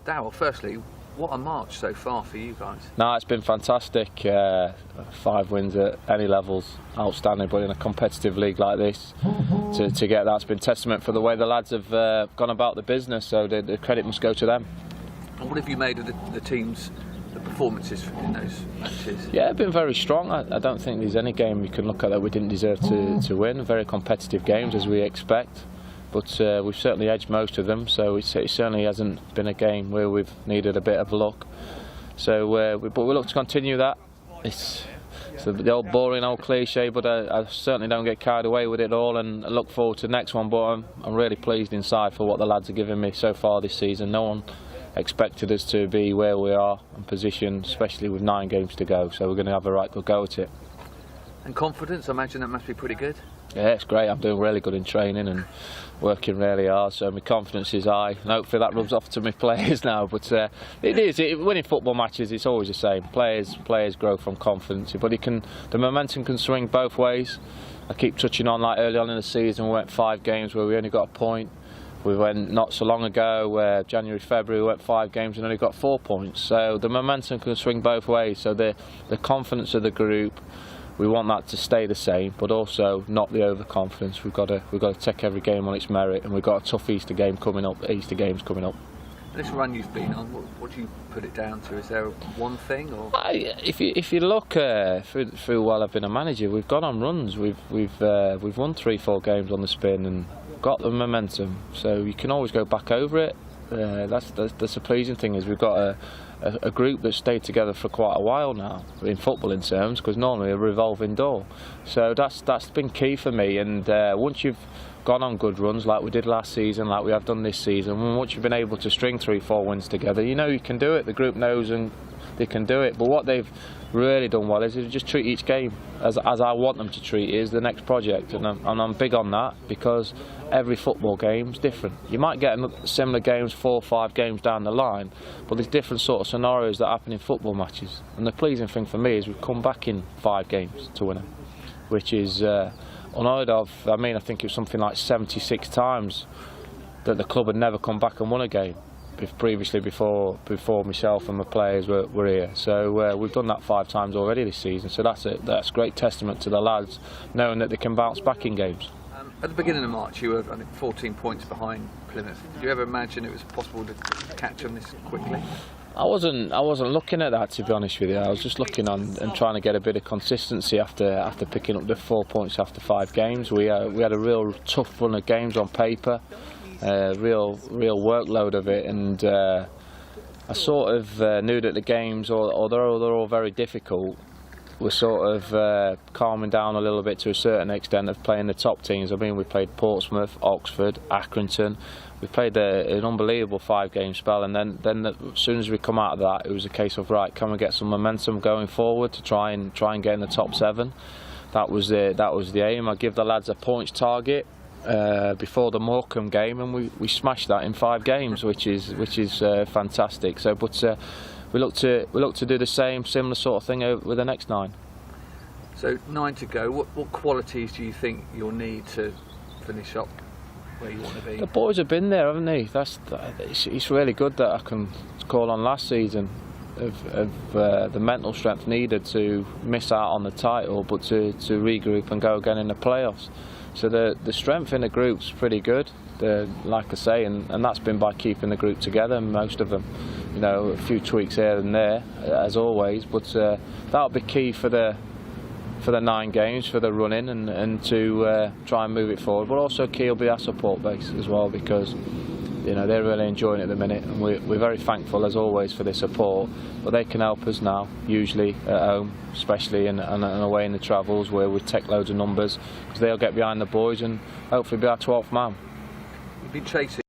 Darryl, firstly, what a march so far for you guys. No, it's been fantastic. 5 wins at any levels, outstanding. But in a competitive league like this, to get that's been testament for the way the lads have gone about the business. So the credit must go to them. And what have you made of the teams, the performances in those matches? Yeah, it's been very strong. I don't think there's any game you can look at that we didn't deserve to win. Very competitive games as we expect. But we've certainly edged most of them, so it certainly hasn't been a game where we've needed a bit of luck. So, but we look to continue that. It's the old boring old cliche, but I certainly don't get carried away with it all, and I look forward to the next one. But I'm really pleased inside for what the lads are giving me so far this season. No one expected us to be where we are and positioned, especially with 9 games to go. So we're going to have a right good go at it. And confidence, I imagine that must be pretty good. Yeah, it's great. I'm doing really good in training and working really hard, so my confidence is high, and hopefully that rubs off to my players now. But winning football matches, it's always the same. Players grow from confidence, but the momentum can swing both ways. I keep touching on, like early on in the season, we went 5 games where we only got a point. We went not so long ago, January, February, we went 5 games and only got 4 points. So the momentum can swing both ways. So the confidence of the group, we want that to stay the same, but also not the overconfidence. We've got to take every game on its merit, and we've got a tough Easter games coming up. And this run you've been on, what do you put it down to? Is there one thing, or? If you look through while I've been a manager, we've gone on runs. We've won 3-4 games on the spin and got the momentum. So you can always go back over it. That's the pleasing thing, is we've got a group that's stayed together for quite a while now in footballing terms, because normally a revolving door. So that's been key for me. And once you've gone on good runs like we did last season, like we have done this season, and once you've been able to string 3-4 wins together, you know you can do it. The group knows and they can do it. But what they've really done well is to just treat each game as I want them to treat it, is the next project, and I'm big on that, because every football game's different. You might get similar games 4 or 5 games down the line, but there's different sort of scenarios that happen in football matches. And the pleasing thing for me is we've come back in 5 games to win them, which is unheard of. I mean, I think it was something like 76 times that the club had never come back and won a game previously, before myself and my players were here. So we've done that 5 times already this season. So that's great testament to the lads, knowing that they can bounce back in games. At the beginning of March, you were, I think, 14 points behind Plymouth. Did you ever imagine it was possible to catch them this quickly? I wasn't looking at that, to be honest with you. I was just looking on and trying to get a bit of consistency after picking up the 4 points after 5 games. We had a real tough run of games on paper. Real workload of it, and I sort of knew that the games, although they're all very difficult, were sort of calming down a little bit to a certain extent of playing the top teams. I mean, we played Portsmouth, Oxford, Accrington. We played an unbelievable 5-game spell, and then as soon as we come out of that, it was a case of, right, can we get some momentum going forward to try and get in the top 7. That was the aim. I give the lads a points target before the Morecambe game, and we smashed that in 5 games, which is fantastic. So, but we look to do the similar sort of thing with the next 9. So 9 to go. What qualities do you think you'll need to finish up where you want to be? The boys have been there, haven't they? It's really good that I can call on last season of the mental strength needed to miss out on the title, but to regroup and go again in the playoffs. So the strength in the group's pretty good, like I say, and that's been by keeping the group together, most of them. You know, a few tweaks here and there, as always, but that'll be key for the 9 games, for the run-in, and to try and move it forward. But also key will be our support base as well, because they're really enjoying it at the minute, and we're very thankful as always for their support. But they can help us now, usually at home, especially and away in the travels, where we take loads of numbers, because they'll get behind the boys and hopefully be our 12th man. You've been chasing